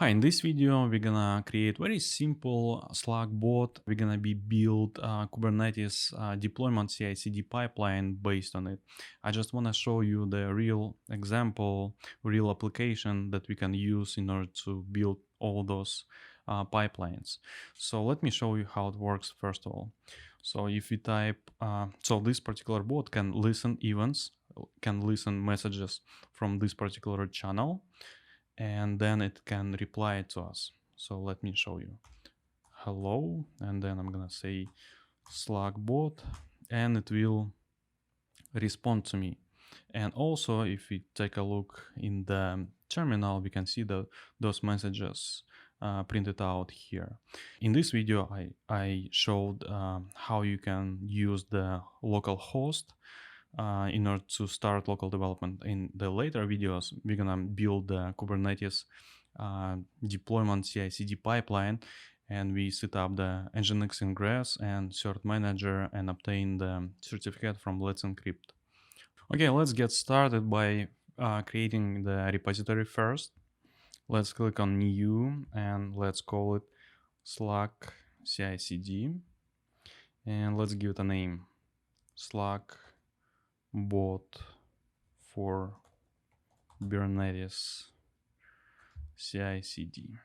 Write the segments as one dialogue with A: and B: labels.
A: Hi, in this video, we're gonna create very simple Slack bot. We're gonna be build Kubernetes deployment CI/CD pipeline based on it. I just wanna show you the real example, real application that we can use in order to build all those pipelines. So let me show you how it works first of all. So if you type, so this particular bot can listen events, can listen messages from this particular channel, and then it can reply to us. So let me show you. Hello, and then I'm gonna say Slack bot, and it will respond to me. And also, if we take a look in the terminal, we can see those messages printed out here. In this video, I showed how you can use the local host in order to start local development. In the later videos, we're gonna build the Kubernetes deployment CI/CD pipeline, and we set up the Nginx ingress and cert manager and obtain the certificate from Let's Encrypt. Okay, let's get started by creating the repository first. Let's click on new and let's call it Slack CI/CD, and let's give it a name, Slack bot for Kubernetes CI/CD.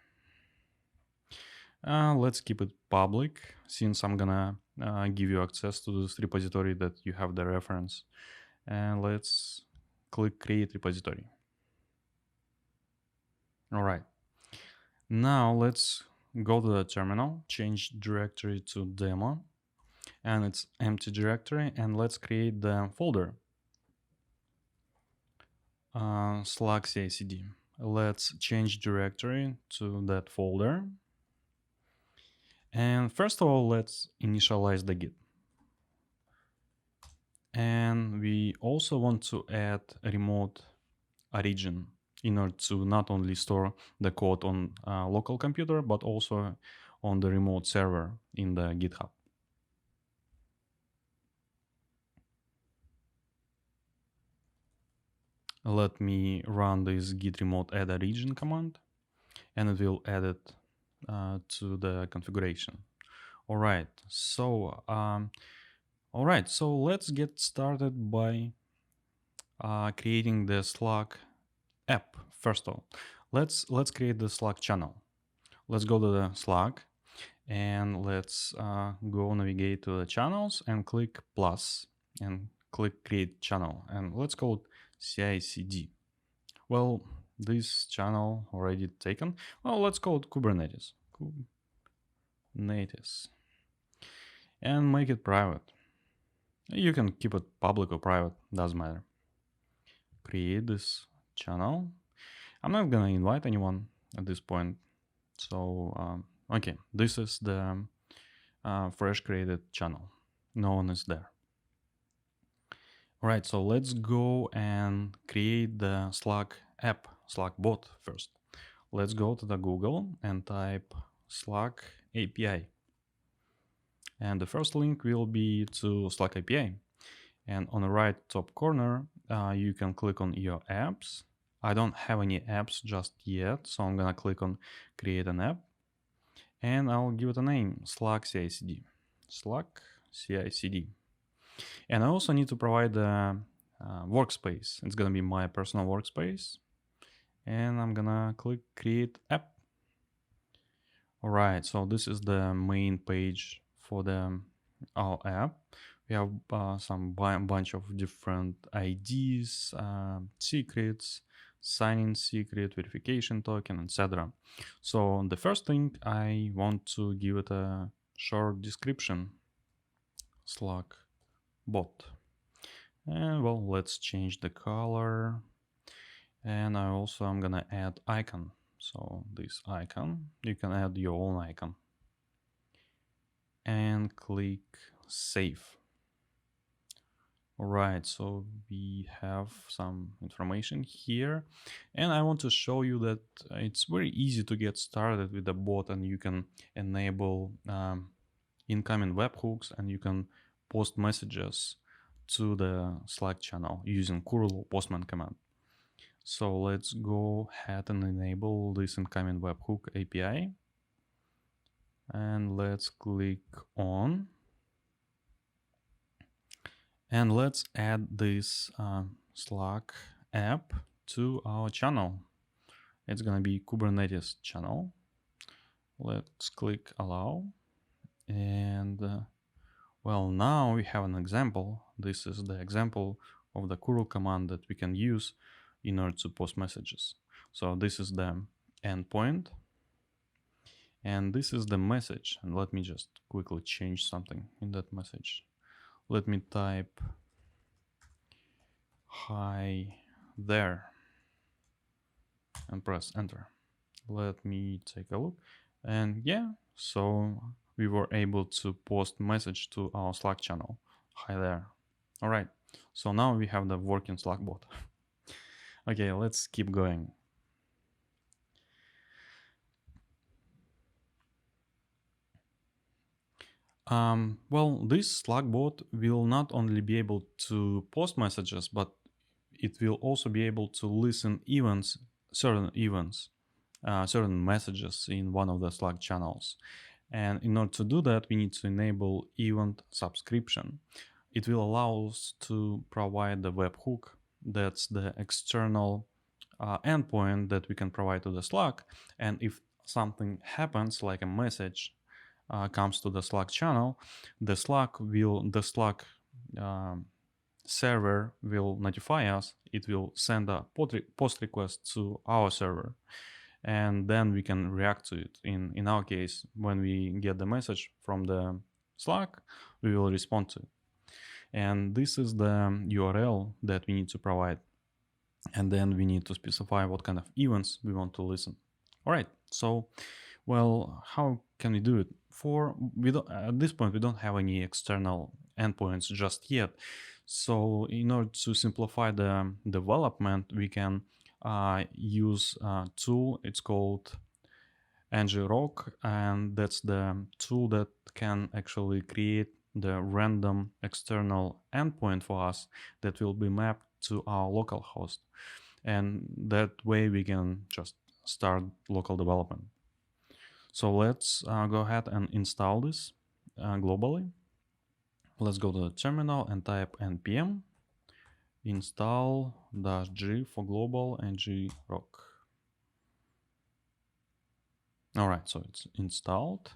A: Let's keep it public, since I'm gonna give you access to this repository that you have the reference. And let's click create repository. All right. Now let's go to the terminal, change directory to demo, and it's empty directory, and let's create the folder Slack CI/CD. Let's change directory to that folder. And first of all, let's initialize the Git. And we also want to add a remote origin in order to not only store the code on a local computer, but also on the remote server in the GitHub. Let me run this git remote add origin command, and it will add it to the configuration. All right, so let's get started by creating the Slack app. First of all, let's create the Slack channel. Let's go to the Slack, and let's go navigate to the channels and click plus and click create channel, and let's call it CI/CD. Well, this channel already taken. Well, let's call it Kubernetes. Kubernetes. And make it private. You can keep it public or private, doesn't matter. Create this channel. I'm not gonna invite anyone at this point. So, okay, this is the fresh created channel. No one is there. All right, so let's go and create the Slack app, Slack bot first. Let's go to the Google and type Slack API. And the first link will be to Slack API. And on the right top corner, you can click on your apps. I don't have any apps just yet, so I'm gonna click on create an app, and I'll give it a name, Slack CI/CD. Slack CI/CD. And I also need to provide a workspace. It's gonna be my personal workspace, and I'm gonna click create app. All right, so this is the main page for our app. We have some bunch of different IDs, secrets, sign-in secret, verification token, etc. So the first thing, I want to give it a short description, Slack bot. And well, let's change the color. And I'm gonna add icon. So this icon, you can add your own icon. And click save. All right, so we have some information here, and I want to show you that it's very easy to get started with the bot, and you can enable incoming webhooks, and you can post messages to the Slack channel using curl postman command. So let's go ahead and enable this incoming webhook API. And let's click on. And let's add this Slack app to our channel. It's gonna be Kubernetes channel. Let's click allow. And well, now we have an example. This is the example of the curl command that we can use in order to post messages. So this is the endpoint. And this is the message. And let me just quickly change something in that message. Let me type hi there and press enter. Let me take a look. And yeah, so we were able to post message to our Slack channel. Hi there. All right. So now we have the working Slack bot. Okay, let's keep going. Well, this Slack bot will not only be able to post messages, but it will also be able to listen certain events, certain messages in one of the Slack channels. And in order to do that, we need to enable event subscription. It will allow us to provide the webhook. That's the external endpoint that we can provide to the Slack. And if something happens, like a message comes to the Slack channel, the Slack server will notify us. It will send a post request to our server, and then we can react to it. In our case, when we get the message from the Slack, we will respond to it. And this is the URL that we need to provide. And then we need to specify what kind of events we want to listen. All right, so, well, how can we do it? At this point, we don't have any external endpoints just yet. So in order to simplify the development, we can use a tool. It's called ngrok, and that's the tool that can actually create the random external endpoint for us that will be mapped to our local host. And that way we can just start local development. So let's go ahead and install this globally. Let's go to the terminal and type npm install -g for global ngrok. All right, so it's installed.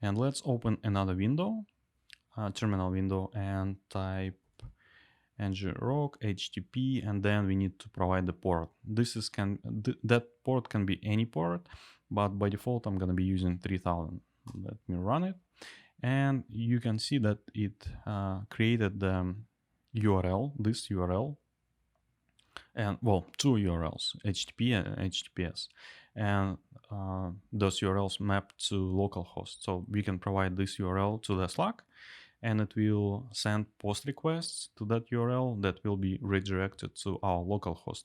A: And let's open another window, terminal window, and type ngrok http, and then we need to provide the port. That port can be any port, but by default I'm going to be using 3000. Let me run it, and you can see that it created the URL, this URL, and well, two URLs, HTTP and HTTPS, and those URLs map to localhost. So we can provide this URL to the Slack, and it will send post requests to that URL that will be redirected to our localhost.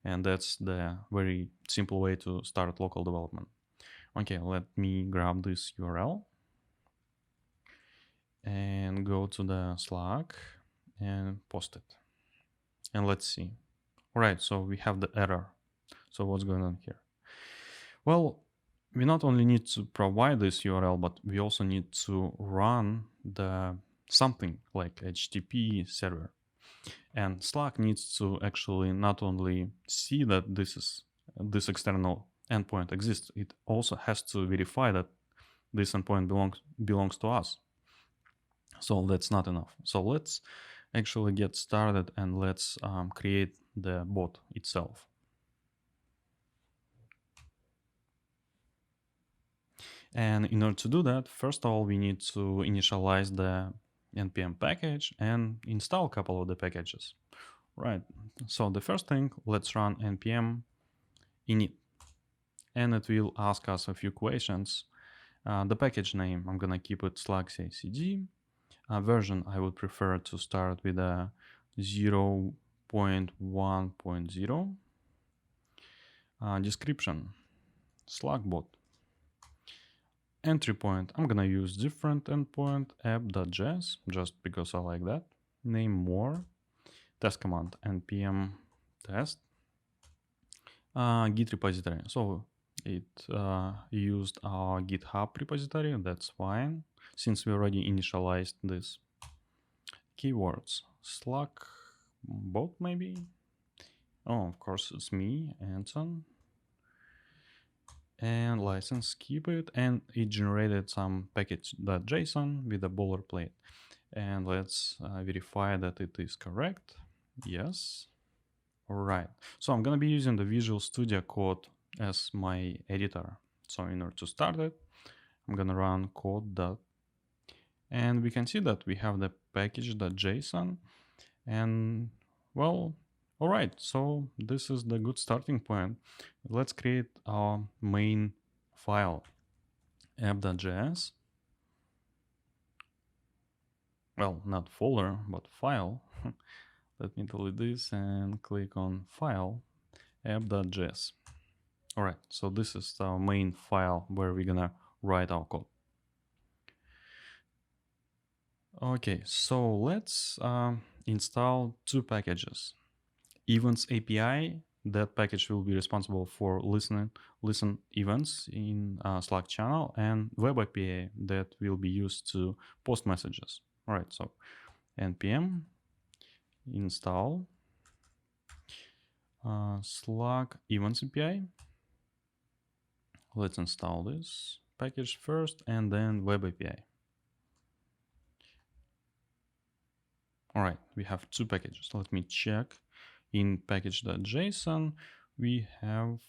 A: And that's the very simple way to start local development. Okay, let me grab this URL and go to the Slack and post it. And let's see. All right, so we have the error. So what's going on here? Well, we not only need to provide this URL, but we also need to run something like HTTP server. And Slack needs to actually not only see that this external endpoint exists, it also has to verify that this endpoint belongs to us. So that's not enough. So let's actually get started, and let's create the bot itself. And in order to do that, first of all, we need to initialize the npm package and install a couple of the packages. Right, so the first thing, let's run npm init, and it will ask us a few questions. The package name, I'm gonna keep it Slack CI/CD. Version, I would prefer to start with a 0.1.0. Description, Slack bot. Entry point, I'm gonna use different endpoint app.js just because I like that. Name more. Test command npm test. Git repository. So it used our GitHub repository. That's fine, since we already initialized this. Keywords: Slack bot, maybe. Oh, of course, it's me, Anton. And license, keep it, and it generated some package.json with a boilerplate. And let's verify that it is correct. Yes. All right. So I'm gonna be using the Visual Studio Code as my editor. So in order to start it, I'm gonna run code. And we can see that we have the package.json. And well, all right. So this is the good starting point. Let's create our main file, app.js. Well, not folder, but file. Let me delete this and click on file, app.js. All right, so this is our main file where we're gonna write our code. Okay, so let's install two packages. Events API, that package will be responsible for listen events in Slack channel, and web API that will be used to post messages. All right, so npm install Slack events API. Let's install this package first and then web API. All right, we have two packages. Let me check. In package.json, we have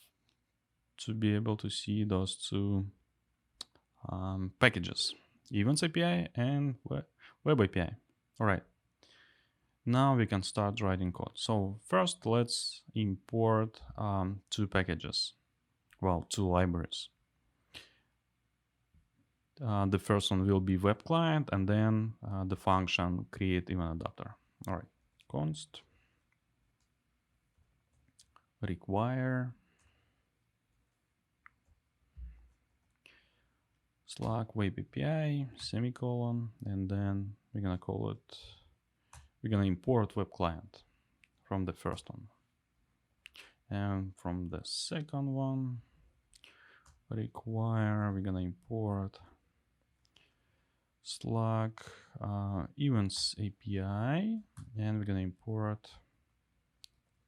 A: to be able to see those two packages, Events API and Web API. All right, now we can start writing code. So first, let's import two packages, well, two libraries. The first one will be web client, and then the function create event adapter. All right, const require Slack web API semicolon, and then we're gonna call it, we're gonna import web client from the first one, and from the second one require, we're gonna import Slack events API, and we're gonna import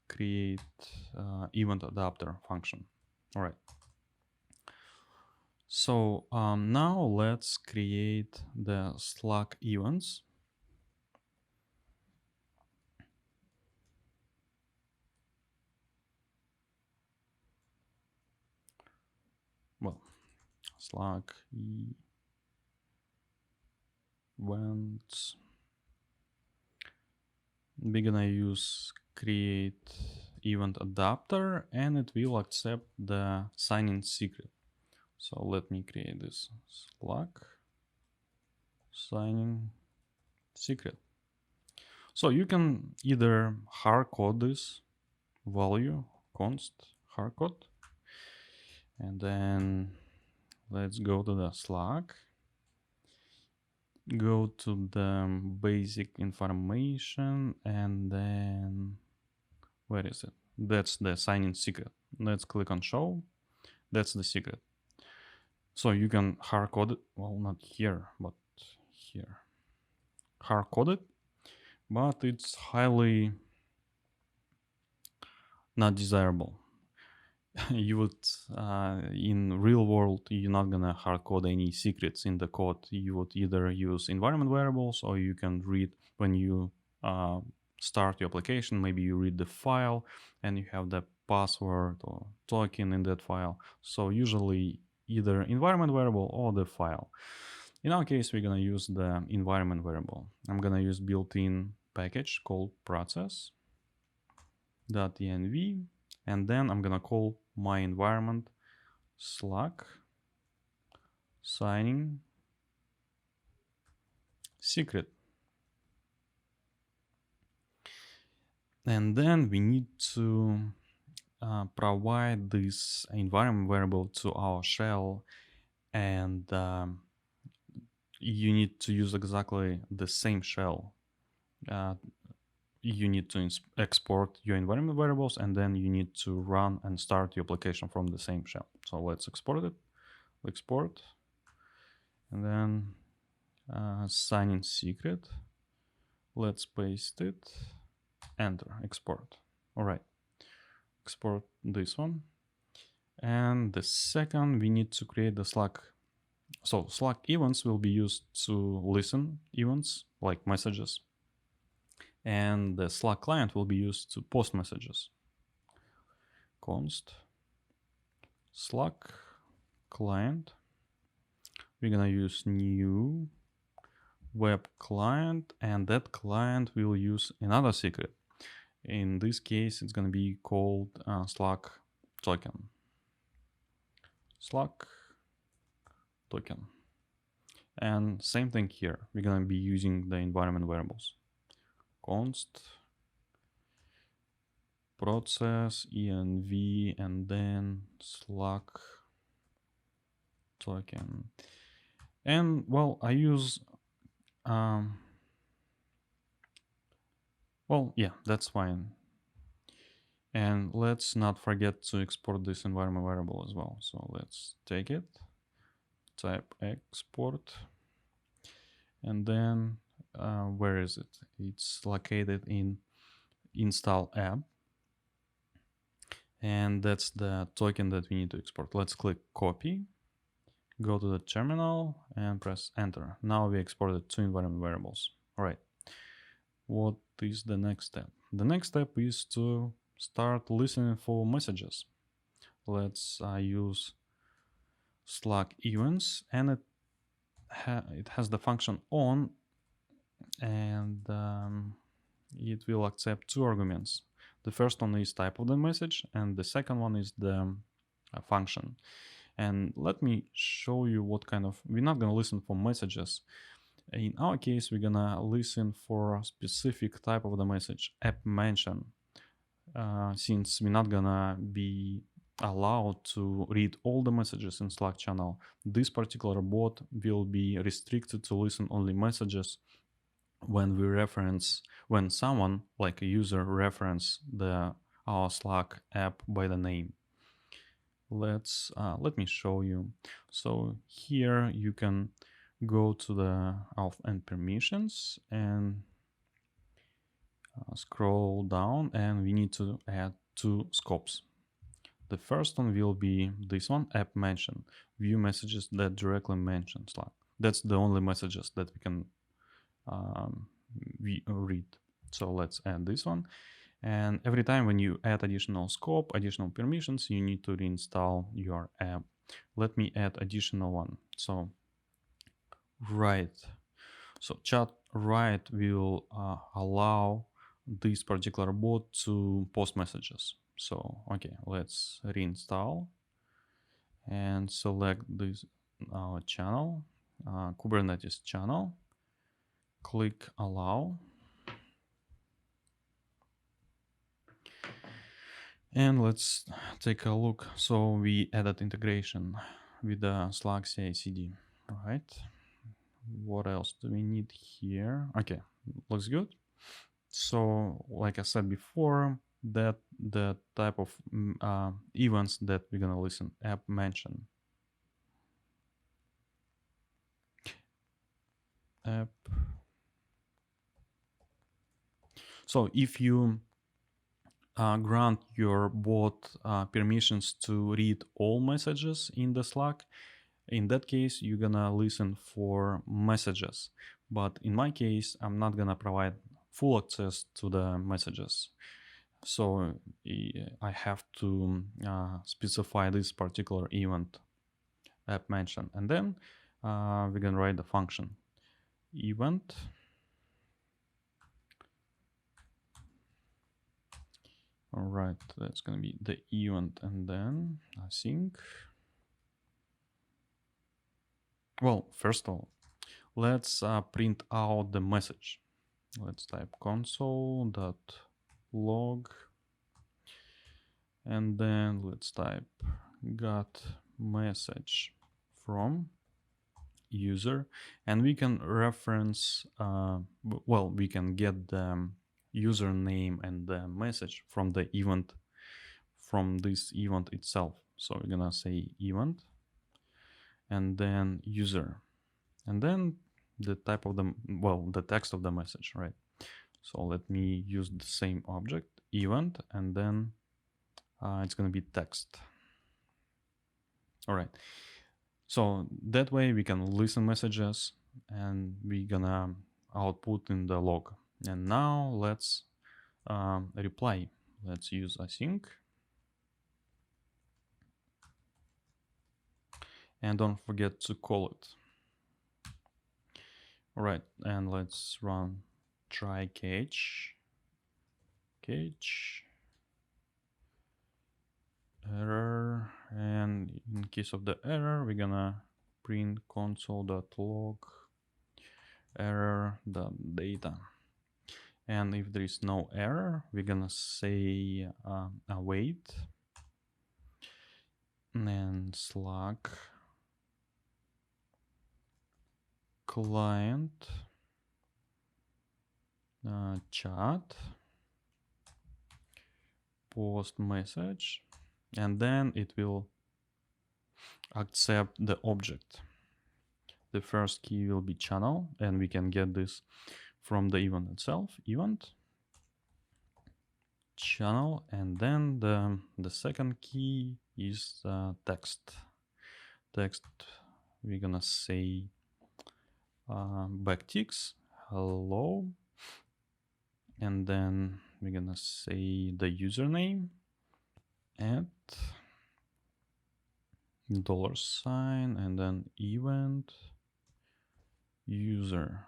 A: create event adapter function. All right. So now let's create the Slack events. Well, Slack events. We're gonna use create event adapter, and it will accept the sign-in secret. So let me create this Slack sign-in secret. So you can either hardcode this value, const hardcode, and then let's go to the Slack, go to the basic information, and then where is it? That's the sign-in secret. Let's click on show. That's the secret. So you can hardcode it, well, not here, but here. Hardcode it, but it's highly not desirable. You would, in real world, you're not gonna hardcode any secrets in the code. You would either use environment variables, or you can read when you start your application, maybe you read the file and you have the password or token in that file. So usually either environment variable or the file. In our case, we're gonna use the environment variable. I'm gonna use built-in package called process.env, and then I'm gonna call my environment Slack signing secret. And then we need to provide this environment variable to our shell, and you need to use exactly the same shell. you need to export your environment variables, and then you need to run and start your application from the same shell. So let's export it. Export, and then sign in secret. Let's paste it. Enter. Export. All right. Export this one. And the second, we need to create the Slack. So Slack events will be used to listen events like messages. And the Slack client will be used to post messages. Const Slack client. We're gonna use new web client, and that client will use another secret. In this case, it's gonna be called Slack token. Slack token. And same thing here. We're gonna be using the environment variables. Const process env and then Slack token. And well, I use well, yeah, that's fine. And let's not forget to export this environment variable as well. So let's take it, type export, and then where is it? It's located in install app. And that's the token that we need to export. Let's click copy, go to the terminal and press enter. Now we exported two environment variables. All right. What is the next step? The next step is to start listening for messages. Let's use Slack events, and it has the function on, and it will accept two arguments. The first one is type of the message, and the second one is the function. And let me show you what kind of, we're not going to listen for messages. In our case, we're going to listen for a specific type of the message, app mention, since we're not going to be allowed to read all the messages in Slack channel. This particular bot will be restricted to listen only messages when when someone like a user reference our Slack app by the name. Let me show you. So here you can go to the auth and permissions and scroll down, and we need to add two scopes. The first one will be this one, app mention, view messages that directly mention Slack. That's the only messages that we can read. So let's add this one. And every time when you add additional scope, additional permissions, you need to reinstall your app. Let me add additional one. So write. So chat write will allow this particular bot to post messages. So, okay, let's reinstall and select this channel, Kubernetes channel, click allow. And let's take a look. So we added integration with the Slack CI/CD, right? What else do we need here? Okay, looks good. So like I said before, that the type of events that we're gonna listen, app mention. App. So if you grant your bot permissions to read all messages in the Slack, in that case, you're gonna listen for messages. But in my case, I'm not gonna provide full access to the messages. So I have to specify this particular event app mention. And then we're gonna write the function event. All right, that's gonna be the event, and then I think, well, first of all, let's print out the message. Let's type console.log, and then let's type got message from user, and we can reference, well, we can get the username and the message from the event, from this event itself. So we're gonna say event and then user, and then the type of the, well, the text of the message, right? So let me use the same object, event, and then it's gonna be text. All right. So that way we can listen messages and we're gonna output in the log. And now let's reply. Let's use async. And don't forget to call it. All right, and let's run try catch error, and in case of the error we're gonna print console.log error.data, and if there is no error we're gonna say await and Slack client chat post message, and then it will accept the object. The first key will be channel, and we can get this from the event itself, event channel, and then the second key is text. We're gonna say backticks hello, and then we're gonna say the username at $, and then event user.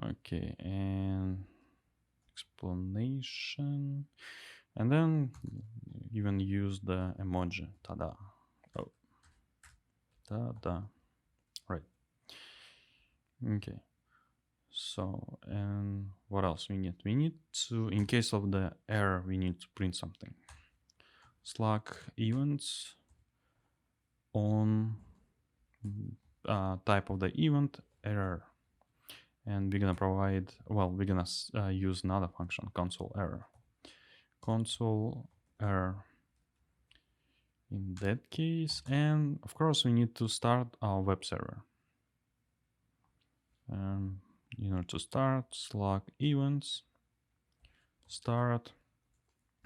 A: Okay, and explanation, and then even use the emoji tada. Oh, tada. Right. Okay. So, and what else we need? We need to, in case of the error, we need to print something. Slack events on type of the event error, and we're gonna provide, well, we're gonna use another function, console error in that case. And of course we need to start our web server. In order to start, Slack events start,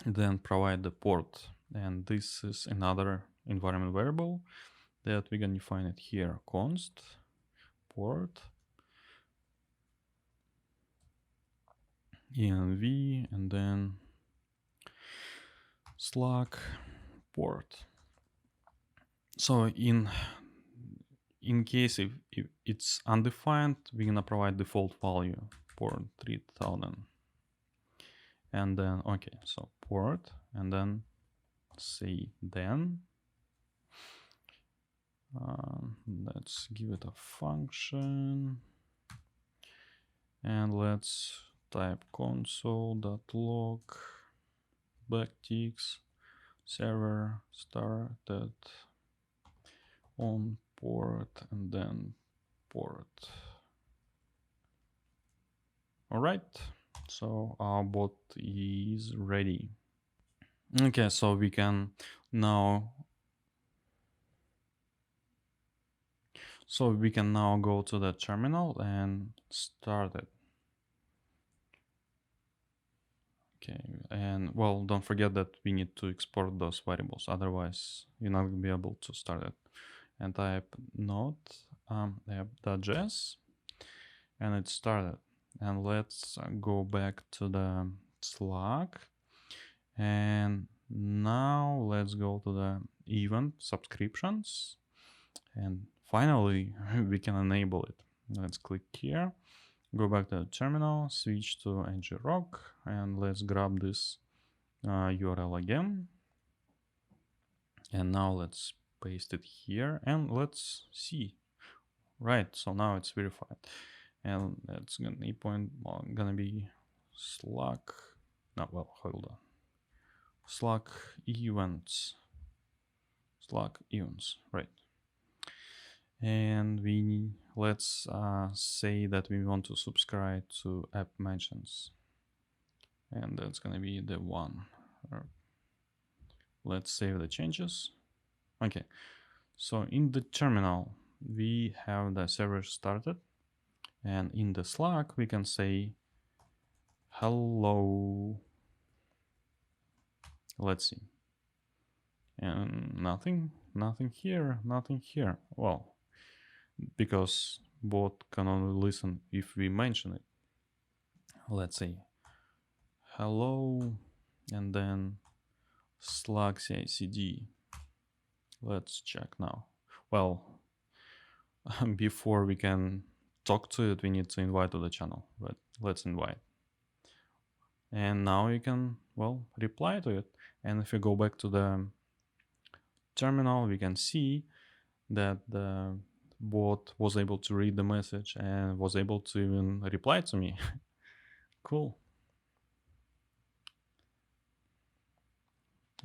A: then provide the port, and this is another environment variable that we're gonna define it here, const port env, and then Slack port. So in case if it's undefined, we're gonna provide default value port 3000, and then okay, so port, and then say then let's give it a function, and let's type console.log backticks server started on port, and then port. All right, so our bot is ready. Okay, so we can now go to the terminal and start it. Okay, and well, don't forget that we need to export those variables, otherwise you're not gonna be able to start it. And type node.js, and it started. And let's go back to the Slack, and now let's go to the event subscriptions, and finally we can enable it. Let's click here, go back to the terminal, switch to ngrok, and let's grab this URL again, and now let's paste it here, and let's see. Right, so now it's verified, and that's gonna be Slack. No, well, hold on. Slack events, right? And let's say that we want to subscribe to app mentions. and that's gonna be the 1. Let's save the changes. Okay, so in the terminal, we have the server started, and in the Slack, we can say hello. Let's see. And nothing here, nothing here. Well, because bot can only listen if we mention it. Let's say hello, and then Slack CI/CD. Let's check now. Well, before we can talk to it, we need to invite to the channel, but let's invite. And now you can, well, reply to it. And if you go back to the terminal, we can see that the bot was able to read the message and was able to even reply to me. Cool.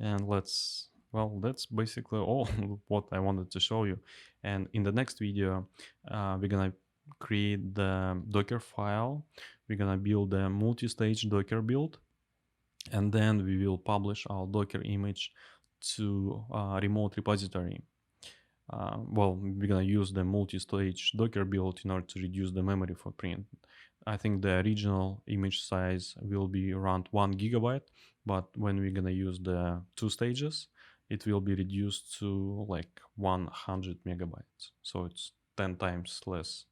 A: And that's basically all what I wanted to show you. And in the next video, we're gonna create the Docker file. We're gonna build a multi-stage Docker build, and then we will publish our Docker image to a remote repository. We're gonna use the multi-stage Docker build in order to reduce the memory footprint. I think the original image size will be around 1 gigabyte, but when we're gonna use the 2 stages, it will be reduced to like 100 megabytes. So it's 10 times less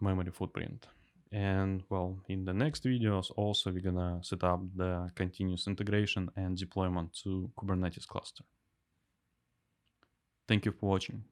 A: memory footprint. And well, in the next videos, also we're gonna set up the continuous integration and deployment to Kubernetes cluster. Thank you for watching.